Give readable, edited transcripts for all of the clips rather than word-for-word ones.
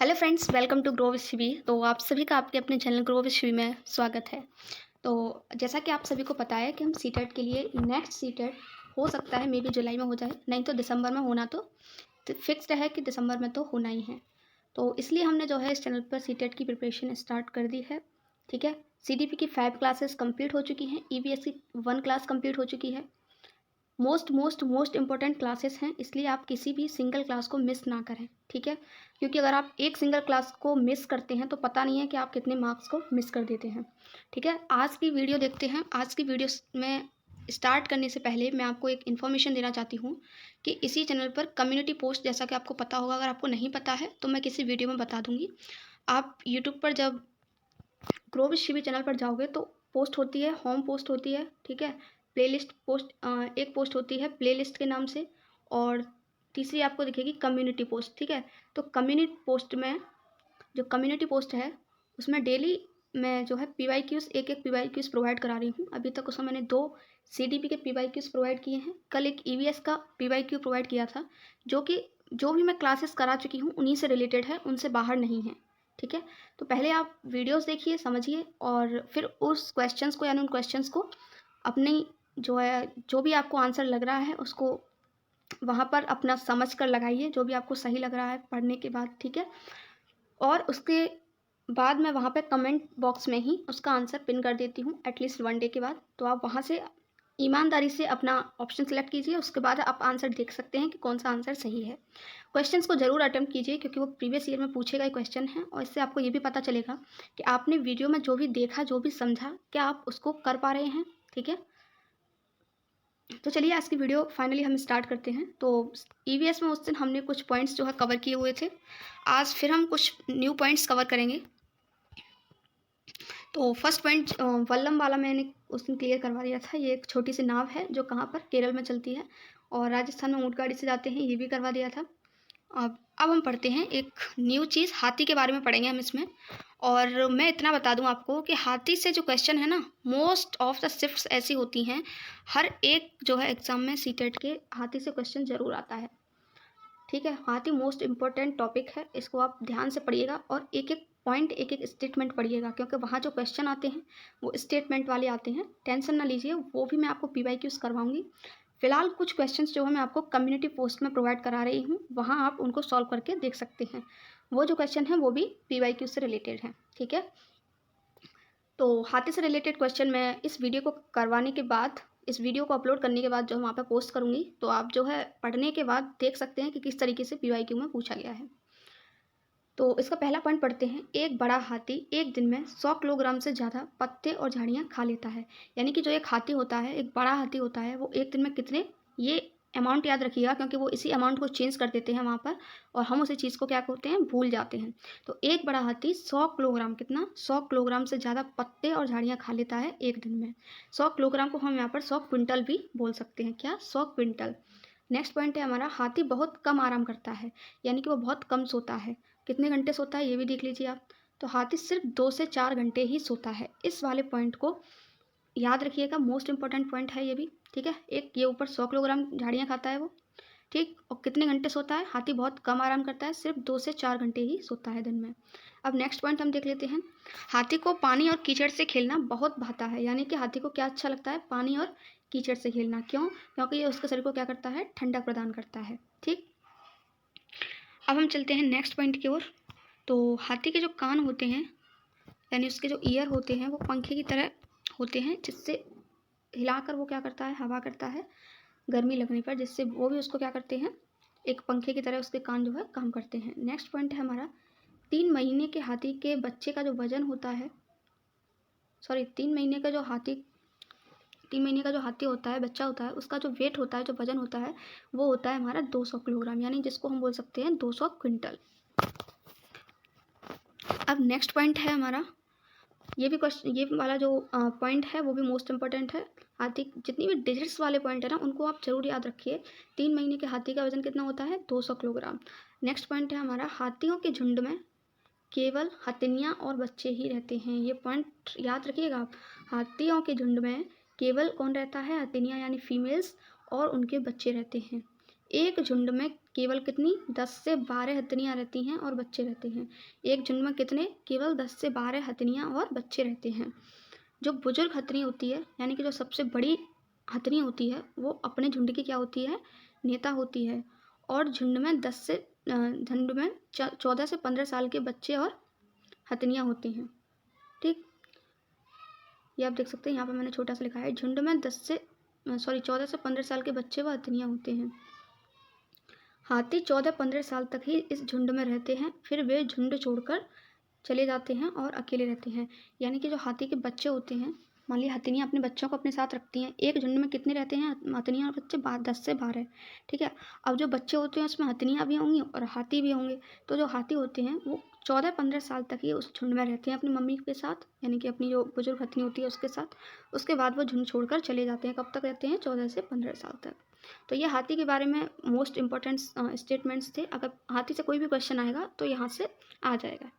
Hello friends, welcome to grow with Shivi. तो आप सभी का आपके अपने चैनल ग्रो विद शिवी में स्वागत है। तो जैसा कि आप सभी को पता है कि हम सीटेट के लिए नेक्स्ट सीटेट हो सकता है मे बी जुलाई में हो जाए, नहीं तो दिसंबर में होना तो फिक्स्ड है कि दिसंबर में तो होना ही है। तो इसलिए हमने जो है इस चैनल पर सीटेट की प्रिपरेशन स्टार्ट कर दी है। ठीक है, सीडीपी की 5 क्लासेस कंप्लीट हो चुकी हैं, ईवीएससी 1 क्लास कंप्लीट हो चुकी है। मोस्ट इम्पॉर्टेंट क्लासेस हैं, इसलिए आप किसी भी सिंगल क्लास को मिस ना करें। ठीक है, क्योंकि अगर आप एक सिंगल क्लास को मिस करते हैं तो पता नहीं है कि आप कितने मार्क्स को मिस कर देते हैं। ठीक है, आज की वीडियो देखते हैं। आज की वीडियो में स्टार्ट करने से पहले मैं आपको एक इन्फॉर्मेशन देना चाहती हूँ कि इसी चैनल पर कम्युनिटी पोस्ट, जैसा कि आपको पता होगा, अगर आपको नहीं पता है तो मैं किसी वीडियो में बता दूँगी। आप यूट्यूब पर जब ग्रो विद शिवी चैनल पर जाओगे तो पोस्ट होती है, होम पोस्ट होती है। ठीक है, प्लेलिस्ट पोस्ट, एक पोस्ट होती है प्लेलिस्ट के नाम से, और तीसरी आपको दिखेगी कम्युनिटी पोस्ट। ठीक है, तो कम्युनिटी पोस्ट में, जो कम्युनिटी पोस्ट है उसमें डेली मैं जो है पीवाईक्यूज़ एक पीवाईक्यूज़ प्रोवाइड करा रही हूँ। अभी तक उसमें मैंने 2 सीडीपी के पीवाईक्यूज़ प्रोवाइड किए हैं। कल एक ईवीएस का पीवाईक्यू प्रोवाइड किया था, जो कि जो भी मैं क्लासेस करा चुकी हूँ उन्हीं से रिलेटेड है, उनसे बाहर नहीं है। ठीक है, तो पहले आप वीडियोस देखिए, समझिए, और फिर उस क्वेश्चंस को, यानी उन क्वेश्चंस को अपनी जो है, जो भी आपको आंसर लग रहा है उसको वहाँ पर अपना समझ कर लगाइए, जो भी आपको सही लग रहा है पढ़ने के बाद। ठीक है, और उसके बाद मैं वहाँ पे कमेंट बॉक्स में ही उसका आंसर पिन कर देती हूँ एटलीस्ट 1 डे के बाद। तो आप वहाँ से ईमानदारी से अपना ऑप्शन सेलेक्ट कीजिए, उसके बाद आप आंसर देख सकते हैं कि कौन सा आंसर सही है। क्वेश्चंस को ज़रूर अटेम्प्ट कीजिए, क्योंकि वो प्रीवियस ईयर में पूछे गए क्वेश्चन हैं, और इससे आपको ये भी पता चलेगा कि आपने वीडियो में जो भी देखा, जो भी समझा, क्या आप उसको कर पा रहे हैं। ठीक है, तो चलिए आज की वीडियो फाइनली हम स्टार्ट करते हैं। तो ईवीएस में उस दिन हमने कुछ पॉइंट्स जो है कवर किए हुए थे, आज फिर हम कुछ न्यू पॉइंट्स कवर करेंगे। तो फर्स्ट पॉइंट वल्लम वाला मैंने उस दिन क्लियर करवा दिया था। ये एक छोटी सी नाव है जो कहाँ पर, केरल में चलती है, और राजस्थान में ऊँट गाड़ी से जाते हैं, ये भी करवा दिया था। अब हम पढ़ते हैं एक न्यू चीज़, हाथी के बारे में पढ़ेंगे हम इसमें। और मैं इतना बता दूं आपको कि हाथी से जो क्वेश्चन है ना, मोस्ट ऑफ द शिफ्ट्स ऐसी होती हैं, हर एक जो है एग्ज़ाम में सीटेट के हाथी से क्वेश्चन ज़रूर आता है। ठीक है, हाथी मोस्ट इम्पोर्टेंट टॉपिक है, इसको आप ध्यान से पढ़िएगा और एक एक पॉइंट, एक एक स्टेटमेंट पढ़िएगा, क्योंकि वहाँ जो क्वेश्चन आते हैं वो स्टेटमेंट वाले आते हैं। टेंशन ना लीजिए, वो भी मैं आपको पीवाईक्यूज़ करवाऊंगी। फिलहाल कुछ क्वेश्चंस जो है मैं आपको कम्युनिटी पोस्ट में प्रोवाइड करा रही हूँ, वहाँ आप उनको सॉल्व करके देख सकते हैं। वो जो क्वेश्चन है वो भी पीवाईक्यू से रिलेटेड है। ठीक है, तो हाथी से रिलेटेड क्वेश्चन मैं इस वीडियो को करवाने के बाद, इस वीडियो को अपलोड करने के बाद जो वहाँ पर पोस्ट करूँगी, तो आप जो है पढ़ने के बाद देख सकते हैं कि किस तरीके से पीवाईक्यू में पूछा गया है। तो इसका पहला पॉइंट पढ़ते हैं। एक बड़ा हाथी एक दिन में 100 किलोग्राम से ज़्यादा पत्ते और झाड़ियाँ खा लेता है। यानी कि जो एक हाथी होता है, एक बड़ा हाथी होता है, वो एक दिन में कितने, ये अमाउंट याद रखिएगा, क्योंकि वो इसी अमाउंट को चेंज कर देते हैं वहाँ पर, और हम उसी चीज़ को क्या करते हैं, भूल जाते हैं। तो एक बड़ा हाथी 100 किलोग्राम, कितना, 100 किलोग्राम से ज़्यादा पत्ते और झाड़ियाँ खा लेता है एक दिन में। 100 किलोग्राम को हम यहाँ पर 100 क्विंटल भी बोल सकते हैं। क्या, 100 क्विंटल। नेक्स्ट पॉइंट है हमारा, हाथी बहुत कम आराम करता है, यानी कि वो बहुत कम सोता है। कितने घंटे सोता है ये भी देख लीजिए आप। तो हाथी सिर्फ 2 से 4 घंटे ही सोता है। इस वाले पॉइंट को याद रखिएगा, मोस्ट इंपॉर्टेंट पॉइंट है ये भी। ठीक है, एक ये ऊपर 100 किलोग्राम झाड़ियाँ खाता है वो, ठीक, और कितने घंटे सोता है, हाथी बहुत कम आराम करता है, सिर्फ 2 से 4 घंटे ही सोता है दिन में। अब नेक्स्ट पॉइंट हम देख लेते हैं। हाथी को पानी और कीचड़ से खेलना बहुत भाता है, यानी कि हाथी को क्या अच्छा लगता है, पानी और कीचड़ से खेलना। क्यों, क्योंकि ये उसके शरीर को क्या करता है, ठंडक प्रदान करता है। ठीक, अब हम चलते हैं नेक्स्ट पॉइंट की ओर। तो हाथी के जो कान होते हैं, यानी उसके जो ईयर होते हैं, वो पंखे की तरह होते हैं, जिससे हिलाकर वो क्या करता है, हवा करता है गर्मी लगने पर, जिससे वो भी उसको क्या करते हैं, एक पंखे की तरह उसके कान जो है काम करते हैं। नेक्स्ट पॉइंट है हमारा, 3 महीने के हाथी के बच्चे का जो वजन होता है, सॉरी 3 महीने का जो हाथी, 3 महीने का जो हाथी होता है, बच्चा होता है, उसका जो वेट होता है, जो वजन होता है, वो होता है हमारा 200 किलोग्राम, यानी जिसको हम बोल सकते हैं 200 क्विंटल। अब नेक्स्ट पॉइंट है हमारा, ये भी क्वेश्चन, ये वाला जो पॉइंट है वो भी मोस्ट इंपॉर्टेंट है। हाथी, जितनी भी डिजिट्स वाले पॉइंट है ना, उनको आप जरूर याद रखिए। 3 महीने के हाथी का वजन कितना होता है, 200 किलोग्राम। नेक्स्ट पॉइंट है हमारा, हाथियों के झुंड में केवल हथिनियाँ और बच्चे ही रहते हैं। ये पॉइंट याद रखिएगा आप। हाथियों के झुंड में केवल कौन रहता है, हथिनियाँ यानी फीमेल्स, और उनके बच्चे रहते हैं। एक झुंड में केवल कितनी 10 से 12 हथिनियाँ रहती हैं और बच्चे रहते हैं। एक झुंड में कितने? केवल 10 से 12 हथिनियाँ और बच्चे रहते हैं। जो बुजुर्ग हथिनी होती है यानी कि जो सबसे बड़ी हथिनी होती है वो अपने झुंड की क्या होती है? नेता होती है। और झुंड में 14 से 15 साल के बच्चे और हथिनियाँ होती हैं। ठीक, ये आप देख सकते हैं, यहाँ पर मैंने छोटा सा लिखा है, झुंड में 14 से 15 साल के बच्चे व हथिनियाँ होते हैं। हाथी 14-15 साल तक ही इस झुंड में रहते हैं, फिर वे झुंड छोड़कर चले जाते हैं और अकेले रहते हैं। यानी कि जो हाथी के बच्चे होते हैं, मान लीजिए हथिनियाँ अपने बच्चों को अपने साथ रखती हैं। एक झुंड में कितने रहते हैं हथिनियाँ और बच्चे? 10 से 12। ठीक है, अब जो बच्चे होते हैं उसमें हथिनियाँ भी होंगी और हाथी भी होंगे। तो जो हाथी होते हैं वो 14-15 साल तक ही उस झुंड में रहते हैं अपनी मम्मी के साथ, यानी कि अपनी जो बुजुर्ग हथिनी होती है उसके साथ। उसके बाद वो झुंड छोड़कर चले जाते हैं। कब तक रहते हैं? 14 से 15 साल तक। तो ये हाथी के बारे में मोस्ट इंपॉर्टेंट स्टेटमेंट्स थे। अगर हाथी से कोई भी क्वेश्चन आएगा तो यहाँ से आ जाएगा।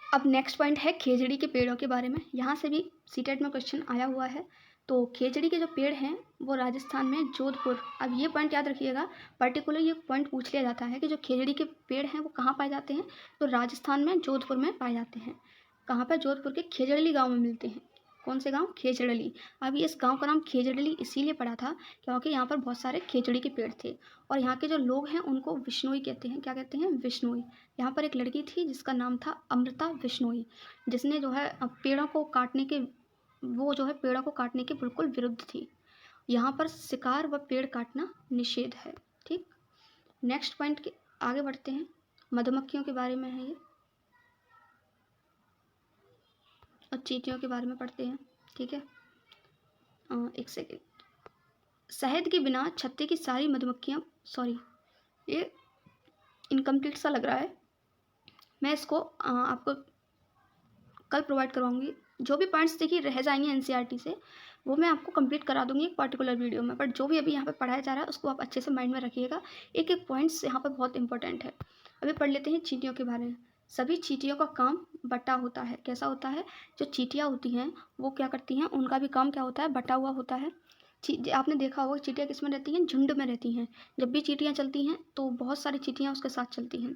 अब नेक्स्ट पॉइंट है खेजड़ी के पेड़ों के बारे में। यहाँ से भी सीटेट में क्वेश्चन आया हुआ है। तो खेजड़ी के जो पेड़ हैं वो राजस्थान में जोधपुर, अब ये पॉइंट याद रखिएगा, पर्टिकुलर ये पॉइंट पूछ लिया जाता है कि जो खेजड़ी के पेड़ हैं वो कहाँ पाए जाते हैं? तो राजस्थान में जोधपुर में पाए जाते हैं। कहाँ पर? जोधपुर के खेजड़ली गाँव में मिलते हैं। कौन से गाँव? खेजड़ली। अब इस गाँव का नाम खेजड़ली इसीलिए पड़ा था क्योंकि यहाँ पर बहुत सारे खेजड़ी के पेड़ थे और यहाँ के जो लोग हैं उनको विश्नोई कहते हैं। क्या कहते हैं? विश्नोई। यहाँ पर एक लड़की थी जिसका नाम था अमृता विश्नोई, जिसने जो है पेड़ों को काटने के बिल्कुल विरुद्ध थी। यहाँ पर शिकार व पेड़ काटना निषेध है। ठीक, नेक्स्ट पॉइंट के आगे बढ़ते हैं। मधुमक्खियों के बारे में है ये और चींटियों के बारे में पढ़ते हैं। ठीक है, एक सेकेंड। शहद के बिना छत्ते की सारी मधुमक्खियाँ, सॉरी ये इनकम्प्लीट सा लग रहा है, मैं इसको आपको कल प्रोवाइड करवाऊंगी। जो भी पॉइंट्स देखिए रह जाएंगे एनसीईआरटी से वो मैं आपको कंप्लीट करा दूंगी एक पर्टिकुलर वीडियो में, बट जो भी अभी यहाँ पे पढ़ाया जा रहा है उसको आप अच्छे से माइंड में रखिएगा। एक एक पॉइंट्स यहाँ पर बहुत इंपॉर्टेंट है। अभी पढ़ लेते हैं चींटियों के बारे में। सभी चींटियों का काम बटा होता है। कैसा होता है? जो चींटियाँ होती हैं वो क्या करती हैं, उनका भी काम क्या होता है? बटा हुआ होता है। आपने देखा होगा चींटियाँ किस में रहती हैं? झुंड में रहती हैं। जब भी चींटियाँ चलती हैं तो बहुत सारी चींटियाँ उसके साथ चलती हैं।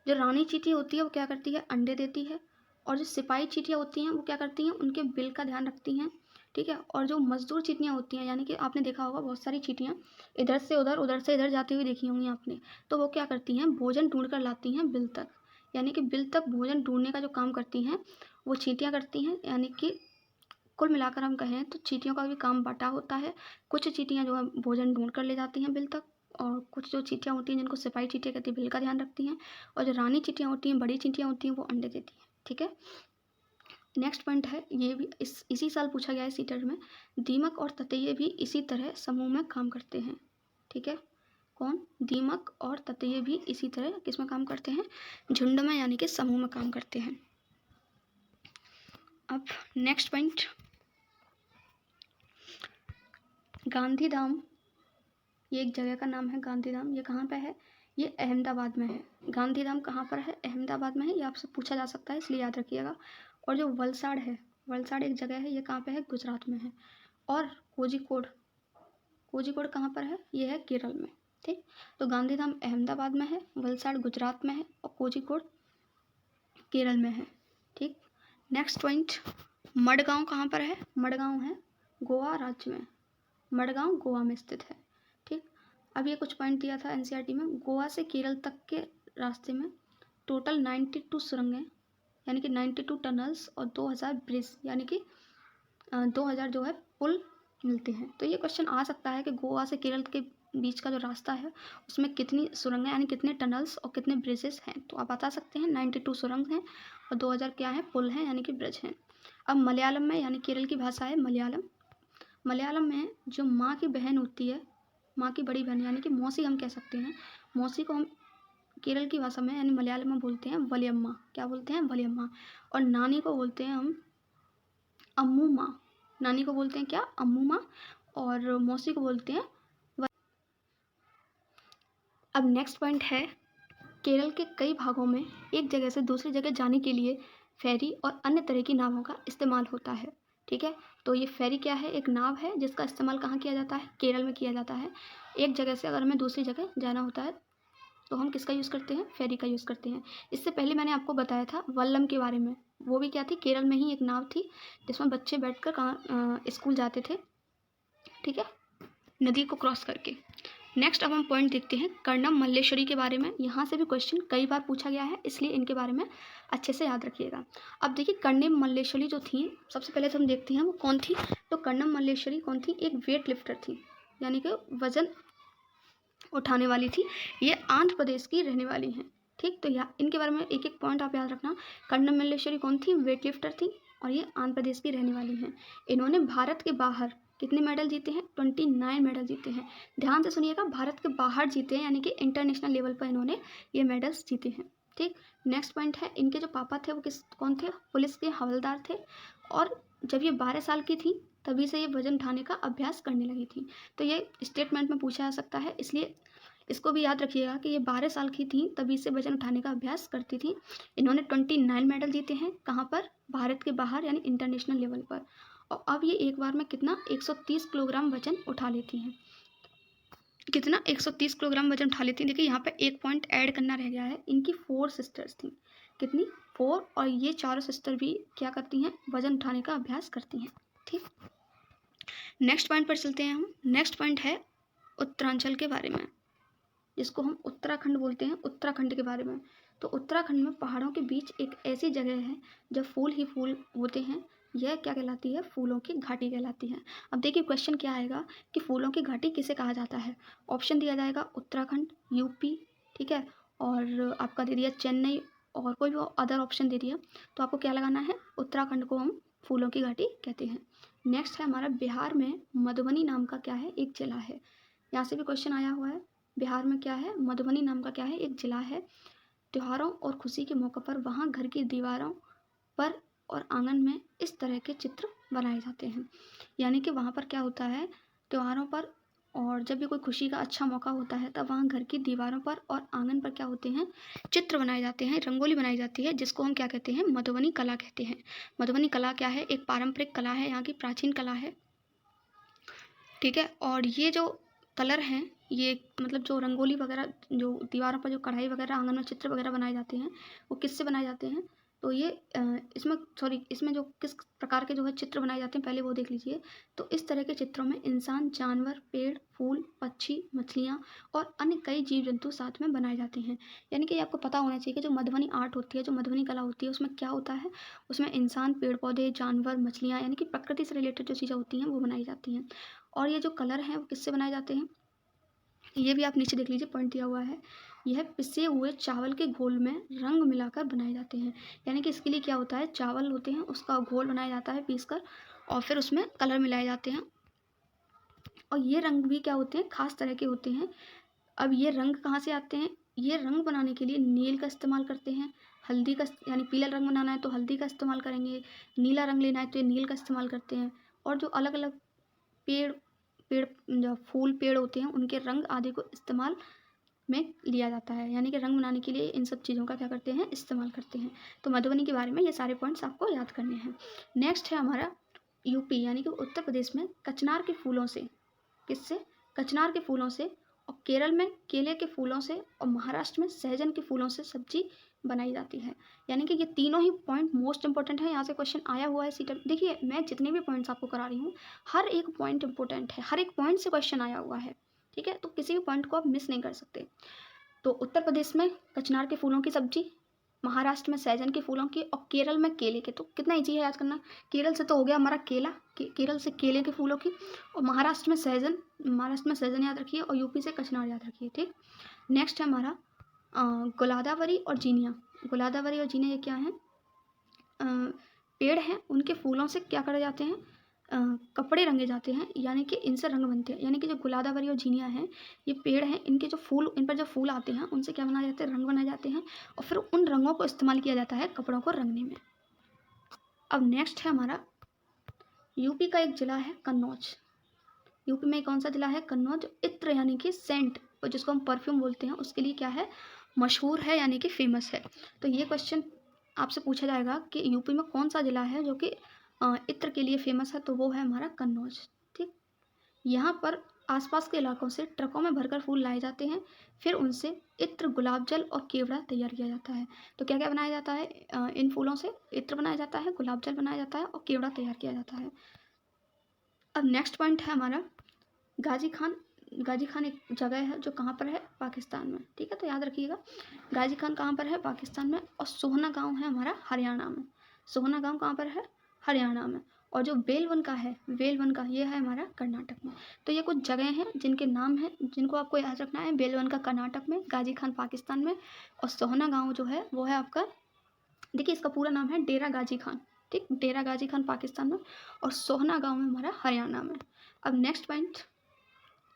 जो रानी चींटी होती है वो क्या करती है? अंडे देती है। और जो सिपाही चींटियाँ होती हैं वो क्या करती हैं? उनके बिल का ध्यान रखती हैं। ठीक है, और जो मजदूर चींटियाँ होती हैं, यानी कि आपने देखा होगा बहुत सारी चींटियाँ इधर से उधर जाती हुई देखी होंगी आपने, तो वो क्या करती हैं? भोजन ढूंढ कर लाती हैं बिल तक। यानी कि बिल तक भोजन ढूंढने का जो काम करती हैं वो चींटियाँ करती हैं। यानी कि कुल मिलाकर हम कहें तो चींटियों का भी काम बटा होता है। कुछ चींटियाँ जो है भोजन ढूंढ कर ले जाती हैं बिल तक, और कुछ जो चींटियाँ होती हैं जिनको सिपाही चींटियाँ कहती हैं बिल का ध्यान रखती हैं, और जो रानी चींटियाँ होती हैं, बड़ी चींटियाँ होती हैं, वो अंडे देती हैं। ठीक है, नेक्स्ट पॉइंट है, ये भी इसी साल पूछा गया है सीटेट में। दीमक और ततैये भी इसी तरह समूह में काम करते हैं। ठीक है, कौन? दीमक और ततैये भी इसी तरह किस में काम करते हैं? झुंड में, यानी कि समूह में काम करते हैं। अब नेक्स्ट पॉइंट, गांधीधाम, ये एक जगह का नाम है गांधीधाम। ये कहाँ पे है? ये अहमदाबाद में है। गांधीधाम कहाँ पर है? अहमदाबाद में है। ये आपसे पूछा जा सकता है इसलिए याद रखिएगा। और जो वलसाड़ है, वलसाड़ एक जगह है, ये कहाँ पे है? गुजरात में है। और कोझिकोड, कोझिकोड कहाँ पर है? ये है केरल में। ठीक, तो गांधीधाम अहमदाबाद में है, वलसाड़ गुजरात में है और कोझिकोड केरल में है। ठीक, नेक्स्ट पॉइंट, मडगांव कहाँ पर है? मडगांव है गोवा राज्य में। मडगांव गोवा में स्थित है। ठीक, अब ये कुछ पॉइंट दिया था एनसीईआरटी में। गोवा से केरल तक के रास्ते में टोटल 92 सुरंगें, यानी कि 92 टनल्स और 2000 ब्रिज, यानी कि 2000 जो है पुल मिलते हैं। तो ये क्वेश्चन आ सकता है कि गोवा से केरल के बीच का जो रास्ता है उसमें कितनी सुरंगें, यानी कितने टनल्स और कितने ब्रिजेस हैं? तो आप बता सकते हैं 92 सुरंग हैं और 2000 क्या है? पुल हैं, यानी कि ब्रिज हैं। अब मलयालम में, यानी केरल की भाषा है मलयालम। मलयालम में जो माँ की बहन होती है, माँ की बड़ी बहन, यानी कि मौसी हम कह सकते हैं। मौसी को हम केरल की भाषा में यानी मलयालम में बोलते हैं वलियम्मा। क्या बोलते हैं? वलियम्मा। और नानी को बोलते हैं हम अम्मू माँ। नानी को बोलते हैं क्या? अम्मू माँ। और मौसी को बोलते हैं अब नेक्स्ट पॉइंट है, केरल के कई भागों में एक जगह से दूसरी जगह जाने के लिए फेरी और अन्य तरह की नावों का इस्तेमाल होता है। ठीक है। तो ये फेरी क्या है, एक नाव है जिसका इस्तेमाल कहाँ किया जाता है, केरल में किया जाता है। एक जगह से अगर हमें दूसरी जगह जाना होता है तो हम किसका यूज़ करते हैं, फेरी का यूज़ करते हैं। इससे पहले मैंने आपको बताया था वल्लम के बारे में, वो भी क्या थी, केरल में ही एक नाव थी जिसमें बच्चे बैठकर कहाँ स्कूल जाते थे, ठीक है, नदी को क्रॉस करके। नेक्स्ट अब हम पॉइंट देखते हैं कर्णम मल्लेश्वरी के बारे में। यहाँ से भी क्वेश्चन कई बार पूछा गया है, इसलिए इनके बारे में अच्छे से याद रखिएगा। अब देखिए कर्णम मल्लेश्वरी जो थी, सबसे पहले तो हम देखते हैं वो कौन थी। तो कर्णम मल्लेश्वरी कौन थी, एक वेट लिफ्टर थी, यानी कि वजन उठाने वाली थी। ये आंध्र प्रदेश की रहने वाली हैं, ठीक। तो इनके बारे में एक एक पॉइंट आप याद रखना। कर्णम मल्लेश्वरी कौन थी, वेट लिफ्टर थी, और ये आंध्र प्रदेश की रहने वाली हैं। इन्होंने भारत के बाहर कितने मेडल जीते हैं, 29 मेडल जीते हैं। ध्यान से सुनिएगा, भारत के बाहर जीते हैं, यानी कि इंटरनेशनल लेवल पर इन्होंने ये मेडल्स जीते हैं, ठीक। नेक्स्ट पॉइंट है, इनके जो पापा थे वो कौन थे, पुलिस के हवलदार थे, और जब ये 12 साल की थी तभी से ये वजन उठाने का अभ्यास करने लगी थी। तो ये स्टेटमेंट में पूछा जा सकता है, इसलिए इसको भी याद रखिएगा कि ये 12 साल की थी तभी से वजन उठाने का अभ्यास करती थी। इन्होंने 29 मेडल जीते हैं, कहाँ पर, भारत के बाहर यानी इंटरनेशनल लेवल पर। और अब ये एक बार में कितना 130 किलोग्राम वजन उठा लेती हैं। कितना 130 किलोग्राम वजन उठा लेती हैं। देखिए यहाँ पे एक पॉइंट ऐड करना रह गया है, इनकी 4 सिस्टर्स थी, कितनी 4, और ये चारों सिस्टर भी क्या करती हैं, वजन उठाने का अभ्यास करती हैं, ठीक। नेक्स्ट पॉइंट पर चलते हैं हम। नेक्स्ट पॉइंट है उत्तरांचल के बारे में, जिसको हम उत्तराखंड बोलते हैं, उत्तराखंड के बारे में। तो उत्तराखंड में पहाड़ों के बीच एक ऐसी जगह है जब फूल ही फूल होते हैं, यह क्या कहलाती है, फूलों की घाटी कहलाती है। अब देखिए क्वेश्चन क्या आएगा कि फूलों की घाटी किसे कहा जाता है। ऑप्शन दिया जाएगा उत्तराखंड, यूपी, ठीक है, और आपका दे दिया चेन्नई, और कोई भी अदर ऑप्शन दे दिया। तो आपको क्या लगाना है, उत्तराखंड को हम फूलों की घाटी कहते हैं। नेक्स्ट है हमारा, बिहार में मधुबनी नाम का क्या है, एक जिला है। यहाँ से भी क्वेश्चन आया हुआ है, बिहार में क्या है, मधुबनी नाम का क्या है, एक जिला है। त्योहारों और खुशी के मौके पर वहाँ घर की दीवारों पर और आंगन में इस तरह के चित्र बनाए जाते हैं। यानी कि वहाँ पर क्या होता है, त्योहारों पर और जब भी कोई खुशी का अच्छा मौका होता है तब वहाँ घर की दीवारों पर और आंगन पर क्या होते हैं, चित्र बनाए जाते हैं, रंगोली बनाई जाती है, जिसको हम क्या कहते हैं, मधुबनी कला कहते हैं। मधुबनी कला क्या है, एक पारंपरिक कला है, यहाँ की प्राचीन कला है, ठीक है। और ये जो कलर हैं, ये मतलब जो रंगोली वगैरह, जो दीवारों पर जो कढ़ाई वगैरह, आंगन में चित्र वगैरह बनाए जाते हैं, वो किससे बनाए जाते हैं। तो ये इसमें जो किस प्रकार के जो है चित्र बनाए जाते हैं, पहले वो देख लीजिए। तो इस तरह के चित्रों में इंसान, जानवर, पेड़, फूल, पक्षी, मछलियाँ और अन्य कई जीव जंतु साथ में बनाए जाते हैं। यानी कि आपको पता होना चाहिए कि जो मधुबनी आर्ट होती है, जो मधुबनी कला होती है, उसमें क्या होता है, उसमें इंसान, पेड़ पौधे, जानवर, मछलियाँ, यानी कि प्रकृति से रिलेटेड जो चीज़ें होती हैं वो बनाई जाती हैं। और ये जो कलर हैं वो किससे बनाए जाते हैं, ये भी आप नीचे देख लीजिए, पॉइंट दिया हुआ है। यह पिसे हुए चावल के घोल में रंग मिलाकर बनाए जाते हैं। यानी कि इसके लिए क्या होता है, चावल होते हैं, उसका घोल बनाया जाता है पीसकर, और फिर उसमें कलर मिलाए जाते हैं। और ये रंग भी क्या होते हैं, खास तरह के होते हैं। अब ये रंग कहाँ से आते हैं, ये रंग बनाने के लिए नील का इस्तेमाल करते हैं, हल्दी का, यानी पीला रंग बनाना है तो हल्दी का इस्तेमाल करेंगे, नीला रंग लेना है तो ये नील का इस्तेमाल करते हैं। और जो अलग अलग पेड़ पेड़ जो फूल पेड़ होते हैं उनके रंग आदि को इस्तेमाल में लिया जाता है, यानी कि रंग बनाने के लिए इन सब चीज़ों का क्या करते हैं, इस्तेमाल करते हैं। तो मधुबनी के बारे में ये सारे पॉइंट्स आपको याद करने हैं। नेक्स्ट है हमारा यूपी, यानी कि उत्तर प्रदेश में कचनार के फूलों से, किससे, कचनार के फूलों से, और केरल में केले के फूलों से, और महाराष्ट्र में सहजन के फूलों से सब्जी बनाई जाती है। यानी कि ये तीनों ही पॉइंट मोस्ट इंपॉर्टेंट है, यहाँ से क्वेश्चन आया हुआ है सीटर। देखिए मैं जितने भी पॉइंट्स आपको करा रही हूँ, हर एक पॉइंट इंपॉर्टेंट है, हर एक पॉइंट से क्वेश्चन आया हुआ है, ठीक है। तो किसी भी पॉइंट को आप मिस नहीं कर सकते। तो उत्तर प्रदेश में कचनार के फूलों की सब्जी, महाराष्ट्र में सहजन के फूलों की, और केरल में केले के। तो कितना ईजी है याद करना, केरल से तो हो गया हमारा केला, केरल से केले के फूलों की, और महाराष्ट्र में सहजन याद रखिए, और यूपी से कचनार याद रखिए, ठीक। नेक्स्ट है हमारा गोलादावरी और जीनिया। गोलादावरी और जीनिया ये क्या है, पेड़ हैं, उनके फूलों से क्या करे जाते हैं, कपड़े रंगे जाते हैं, यानी कि इनसे रंग बनते हैं। यानी कि जो गुलादावरी और जीनिया हैं, ये पेड़ हैं, इनके जो फूल, इन पर जो फूल आते हैं उनसे क्या बनाए जाते हैं, रंग बनाए जाते हैं, और फिर उन रंगों को इस्तेमाल किया जाता है कपड़ों को रंगने में। अब नेक्स्ट है हमारा यूपी का एक जिला है कन्नौज। यूपी में कौन सा जिला है, कन्नौज। इत्र यानी कि सेंट, जिसको हम परफ्यूम बोलते हैं, उसके लिए क्या है, मशहूर है, यानी कि फेमस है। तो ये क्वेश्चन आपसे पूछा जाएगा कि यूपी में कौन सा जिला है जो कि इत्र के लिए फेमस है, तो वो है हमारा कन्नौज। ठीक, यहाँ पर आसपास के इलाकों से ट्रकों में भरकर फूल लाए जाते हैं, फिर उनसे इत्र, गुलाब जल और केवड़ा तैयार किया जाता है। तो क्या क्या बनाया जाता है? इन फूलों से इत्र बनाया जाता है, गुलाब जल बनाया जाता है और केवड़ा तैयार किया जाता है। अब नेक्स्ट पॉइंट है हमारा गाजी खान। गाजी खान एक जगह है जो कहाँ पर है? पाकिस्तान में। ठीक है, तो याद रखिएगा गाजी खान कहाँ पर है? पाकिस्तान में। और सोहना गांव है हमारा हरियाणा में। सोहना गांव कहाँ पर है? हरियाणा में। और जो वेलवन का है, वेलवन का ये है हमारा कर्नाटक में। तो ये कुछ जगह हैं जिनके नाम हैं, जिनको आपको याद रखना है। वेलवन का कर्नाटक में, गाजी खान पाकिस्तान में, और सोहना गाँव जो है वो है आपका, देखिए इसका पूरा नाम है डेरा गाजी खान। ठीक, डेरा गाजी खान पाकिस्तान में, और सोहना गाँव में हमारा हरियाणा में। अब नेक्स्ट पॉइंट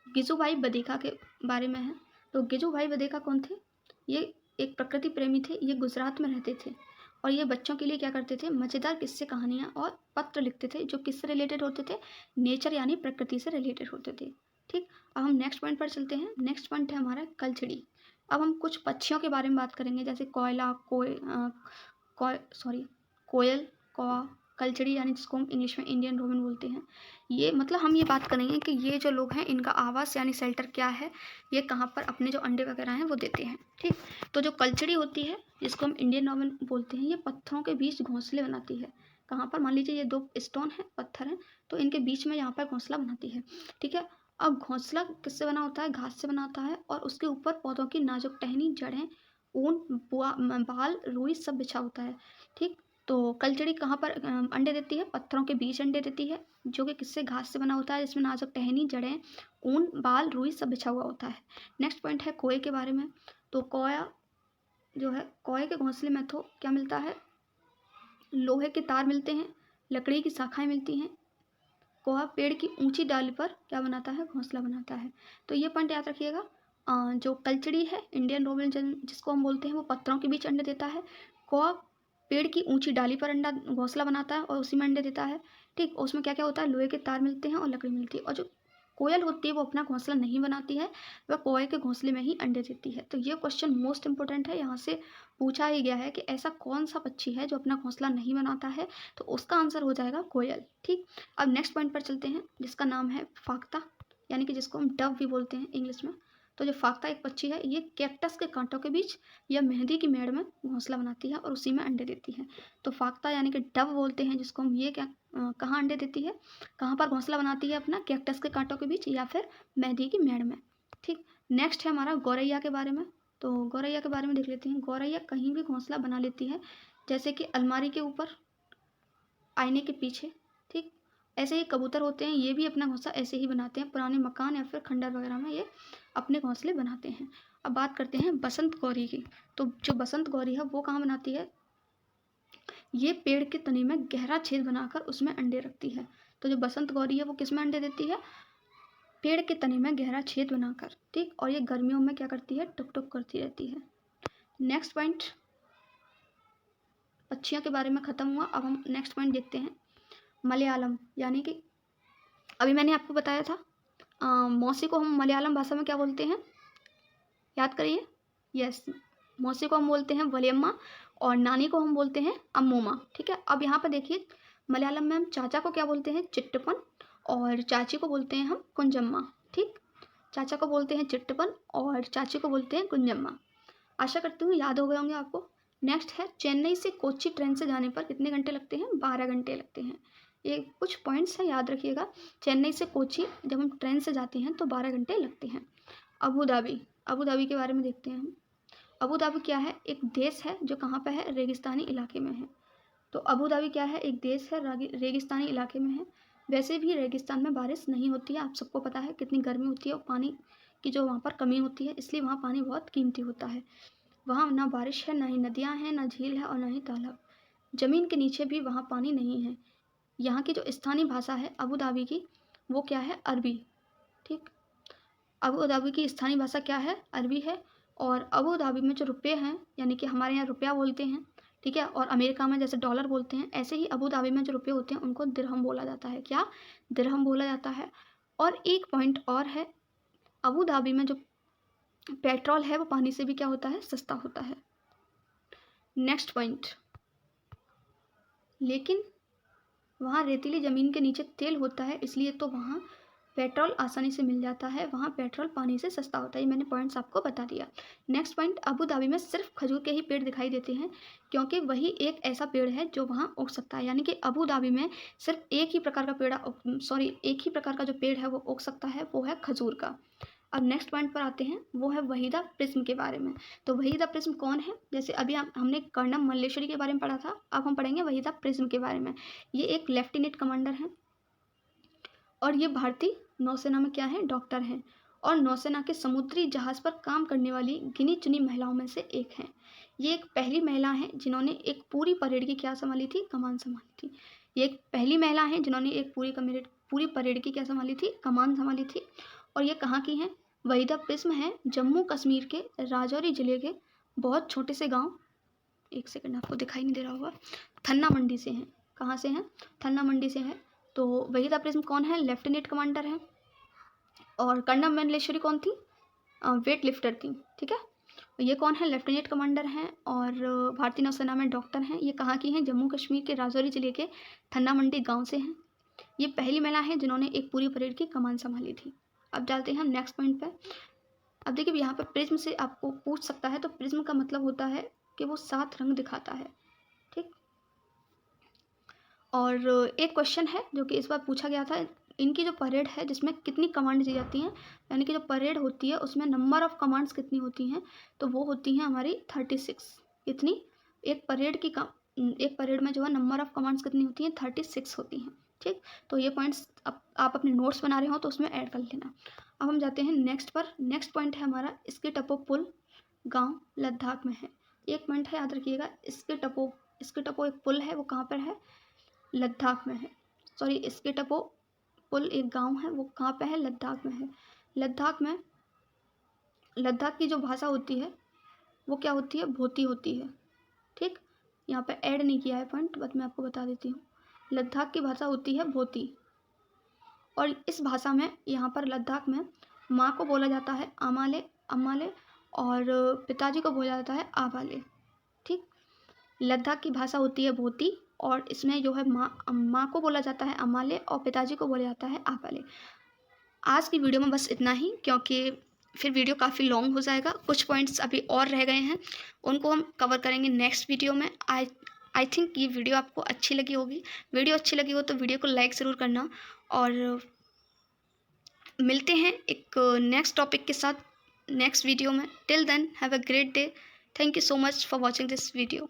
गिजुभाई बधेका के बारे में है। तो गिजुभाई बधेका कौन थे? ये एक प्रकृति प्रेमी थे, ये गुजरात में रहते थे, और ये बच्चों के लिए क्या करते थे? मज़ेदार किस्से, कहानियाँ और पत्र लिखते थे, जो किससे रिलेटेड होते थे? नेचर यानी प्रकृति से रिलेटेड होते थे। ठीक, अब हम नेक्स्ट पॉइंट पर चलते हैं। नेक्स्ट पॉइंट है हमारा कलचड़ी। अब हम कुछ पक्षियों के बारे में बात करेंगे, जैसे कोयला, कोयल, कौवा, कलचड़ी यानी जिसको हम इंग्लिश में इंडियन रोबिन बोलते हैं। ये मतलब हम ये बात करेंगे कि ये जो लोग हैं इनका आवास यानी शेल्टर क्या है, ये कहाँ पर अपने जो अंडे वगैरह हैं वो देते हैं। ठीक, तो जो कलचड़ी होती है जिसको हम इंडियन रोबिन बोलते हैं, ये पत्थरों के बीच घोंसले बनाती है। कहाँ पर? मान लीजिए ये दो स्टोन है, पत्थर हैं, तो इनके बीच में यहाँ पर घोंसला बनाती है। ठीक है, अब घोंसला किससे बना होता है? घास से बना होता है, और उसके ऊपर पौधों की नाजुक टहनी, जड़ें, ऊन, बाल, रुई सब बिछा होता है। ठीक, तो कलचड़ी कहाँ पर अंडे देती है? पत्थरों के बीच अंडे देती है, जो कि किससे? घास से बना होता है, जिसमें नाजुक टहनी, जड़ें, ऊन, बाल, रुई सब बिछा हुआ होता है। नेक्स्ट पॉइंट है कोए के बारे में। तो कोया जो है, कोए के घोंसले में तो क्या मिलता है? लोहे के तार मिलते हैं, लकड़ी की शाखाएं मिलती हैं। कोआ पेड़ की ऊंची डाली पर क्या बनाता है? घोंसला बनाता है। तो ये पॉइंट याद रखिएगा। जो कलचड़ी है इंडियन रोबिन जिसको हम बोलते हैं, वो पत्थरों के बीच अंडे देता है। कोआ पेड़ की ऊंची डाली पर अंडा घोंसला बनाता है और उसी में अंडे देता है। ठीक, उसमें क्या क्या होता है? लोहे के तार मिलते हैं और लकड़ी मिलती है। और जो कोयल होती है वो अपना घोंसला नहीं बनाती है, वह कोए के घोंसले में ही अंडे देती है। तो ये क्वेश्चन मोस्ट इंपॉर्टेंट है, यहाँ से पूछा ही गया है कि ऐसा कौन सा पक्षी है जो अपना घोंसला नहीं बनाता है, तो उसका आंसर हो जाएगा कोयल। ठीक, अब नेक्स्ट पॉइंट पर चलते हैं, जिसका नाम है फाख्ता, यानी कि जिसको हम डव भी बोलते हैं इंग्लिश में। तो जो फाख्ता एक पक्षी है, ये कैक्टस के कांटों के बीच या मेहंदी की मेड़ में घोंसला बनाती है और उसी में अंडे देती है। तो फाख्ता यानी कि डव बोलते हैं जिसको हम, ये क्या कहाँ अंडे देती है? कहाँ पर घोंसला बनाती है अपना? कैक्टस के कांटों के बीच या फिर मेहंदी की मेड़ में। ठीक, नेक्स्ट है हमारा गौरैया के बारे में। तो गौरैया के बारे में देख लेते हैं। गौरैया कहीं भी घोंसला बना लेती है, जैसे कि अलमारी के ऊपर, आईने के पीछे। ठीक, ऐसे ही कबूतर होते हैं, ये भी अपना घोंसला ऐसे ही बनाते हैं, पुराने मकान या फिर खंडर वगैरह में ये अपने घोंसले बनाते हैं। अब बात करते हैं बसंत गौरी की। तो जो बसंत गौरी है वो कहाँ बनाती है? ये पेड़ के तने में गहरा छेद बनाकर उसमें अंडे रखती है। तो जो बसंत गौरी है वो किस में अंडे देती है? पेड़ के तने में गहरा छेद बनाकर। ठीक, और ये गर्मियों में क्या करती है? टुक टुक करती रहती है। नेक्स्ट पॉइंट पक्षियों के बारे में ख़त्म हुआ। अब हम नेक्स्ट पॉइंट देखते हैं मलयालम, यानी कि अभी मैंने आपको बताया था मौसी को हम मलयालम भाषा में क्या बोलते हैं? याद करिए। यस, मौसी को हम बोलते हैं वलियम्मा, और नानी को हम बोलते हैं अम्मूमा। ठीक है, अब यहाँ पर देखिए मलयालम में हम चाचा को क्या बोलते हैं? चिट्टपन, और चाची को बोलते हैं हम कुंजम्मा। ठीक, चाचा को बोलते हैं चिट्टपन और चाची को बोलते हैं कुंजम्मा। आशा करती हूँ याद हो गए होंगे आपको। नेक्स्ट है चेन्नई से कोच्चि ट्रेन से जाने पर कितने घंटे लगते हैं? 12 घंटे लगते हैं। ये कुछ पॉइंट्स हैं, याद रखिएगा। चेन्नई से कोच्चि जब हम ट्रेन से जाते हैं तो 12 घंटे लगते हैं। अबू धाबी, अबू धाबी के बारे में देखते हैं हम। अबू धाबी क्या है? एक देश है जो कहाँ पे है? रेगिस्तानी इलाके में है। तो अबू धाबी क्या है? एक देश है, रेगिस्तानी इलाके में है। वैसे भी रेगिस्तान में बारिश नहीं होती है, आप सबको पता है कितनी गर्मी होती है और पानी की जो वहाँ पर कमी होती है, इसलिए वहाँ पानी बहुत कीमती होता है। वहाँ ना बारिश है, ना ही नदियाँ हैं, ना झील है और ना ही तालाब। ज़मीन के नीचे भी वहाँ पानी नहीं है। यहाँ की जो स्थानीय भाषा है अबू धाबी की, वो क्या है? अरबी। ठीक, अबू धाबी की स्थानीय भाषा क्या है? अरबी है। और अबू धाबी में जो रुपये हैं, यानी कि हमारे यहाँ रुपया बोलते हैं, ठीक है, और अमेरिका में जैसे डॉलर बोलते हैं, ऐसे ही अबू धाबी में जो रुपये होते हैं उनको दिरहम बोला जाता है। क्या? दिरहम बोला जाता है। और एक पॉइंट और है, अबू धाबी में जो पेट्रोल है वो पानी से भी क्या होता है? सस्ता होता है। नेक्स्ट पॉइंट, लेकिन वहाँ रेतीली ज़मीन के नीचे तेल होता है, इसलिए तो वहाँ पेट्रोल आसानी से मिल जाता है। वहाँ पेट्रोल पानी से सस्ता होता है। ये मैंने पॉइंट्स आपको बता दिया। नेक्स्ट पॉइंट, अबू धाबी में सिर्फ खजूर के ही पेड़ दिखाई देते हैं, क्योंकि वही एक ऐसा पेड़ है जो वहाँ उग सकता है। यानी कि अबू धाबी में सिर्फ एक ही प्रकार का जो पेड़ है वो उग सकता है, वो है खजूर का। अब नेक्स्ट पॉइंट पर आते हैं, वो है वहीदा प्रिज्म के बारे में। तो वहीदा प्रिज्म कौन है? जैसे अभी हमने कर्णम मल्लेश्वरी के बारे में पढ़ा था, अब हम पढ़ेंगे वहीदा प्रिज्म के बारे में। ये एक लेफ्टिनेंट कमांडर है और ये भारतीय नौसेना में क्या है? डॉक्टर हैं और नौसेना के समुद्री जहाज़ पर काम करने वाली गिनी चुनी महिलाओं में से एक हैं। ये एक पहली महिला हैं जिन्होंने एक पूरी परेड की क्या संभाली थी? कमान संभाली थी। ये एक पहली महिला हैं जिन्होंने एक पूरी परेड की क्या संभाली थी? कमान संभाली थी। और ये कहाँ की हैं? वहीदा प्रिज्म है जम्मू कश्मीर के राजौरी ज़िले के बहुत छोटे से गाँव, एक सेकंड आपको दिखाई नहीं दे रहा होगा, थन्ना मंडी से हैं। कहाँ से हैं? थन्ना मंडी से हैं। तो वहीदा प्रिज्म कौन है? लेफ्टिनेंट कमांडर है। और कर्णम मल्लेश्वरी कौन थी? वेट लिफ्टर थी। ठीक है, ये कौन है? लेफ्टिनेंट कमांडर हैं और भारतीय नौसेना में डॉक्टर हैं। ये कहाँ की हैं? जम्मू कश्मीर के राजौरी ज़िले के थन्ना मंडी गाँव से हैं। ये पहली महिला है जिन्होंने एक पूरी परेड की कमान संभाली थी। अब जाते हैं हम नेक्स्ट पॉइंट पे। अब देखिए यहाँ पर प्रिज्म से आपको पूछ सकता है, तो प्रिज्म का मतलब होता है कि वो 7 रंग दिखाता है। ठीक, और एक क्वेश्चन है जो कि इस बार पूछा गया था, इनकी जो परेड है जिसमें कितनी कमांड दी जाती हैं, यानी कि जो परेड होती है उसमें नंबर ऑफ कमांड्स कितनी होती हैं? तो वो होती हैं हमारी 36। कितनी? एक परेड में जो है नंबर ऑफ कमांड्स कितनी होती हैं? 36 होती हैं। ठीक, तो ये पॉइंट्स आप अपने नोट्स बना रहे हो तो उसमें ऐड कर लेना। अब हम जाते हैं नेक्स्ट पर। नेक्स्ट पॉइंट है हमारा स्केटअपो पुल गाँव लद्दाख में है। एक पॉइंट है, याद रखिएगा, स्केटअपो एक पुल है, वो कहाँ पर है? लद्दाख में है। सॉरी, स्केटअपो पुल एक गांव है, वो कहाँ पे है? लद्दाख में है। लद्दाख की जो भाषा होती है वो क्या होती है? भोती होती है। ठीक, यहाँ पे ऐड नहीं किया है पॉइंट, बट मैं आपको बता देती हूँ। लद्दाख की भाषा होती है भोती, और इस भाषा में यहाँ पर लद्दाख में माँ को बोला जाता है अमाले अम्माले और पिताजी को बोला जाता है आबाले। ठीक, लद्दाख की भाषा होती है भोती और इसमें जो है माँ को बोला जाता है अमाले और पिताजी को बोला जाता है आबाले। आज की वीडियो में बस इतना ही, क्योंकि फिर वीडियो काफ़ी लॉन्ग हो जाएगा। कुछ पॉइंट्स अभी और रह गए हैं, उनको हम कवर करेंगे नेक्स्ट वीडियो में। आई थिंक ये वीडियो आपको अच्छी लगी होगी। वीडियो अच्छी लगी हो तो वीडियो को लाइक ज़रूर करना, और मिलते हैं एक नेक्स्ट टॉपिक के साथ नेक्स्ट वीडियो में। Till then have a great day. Thank you so much for watching this video.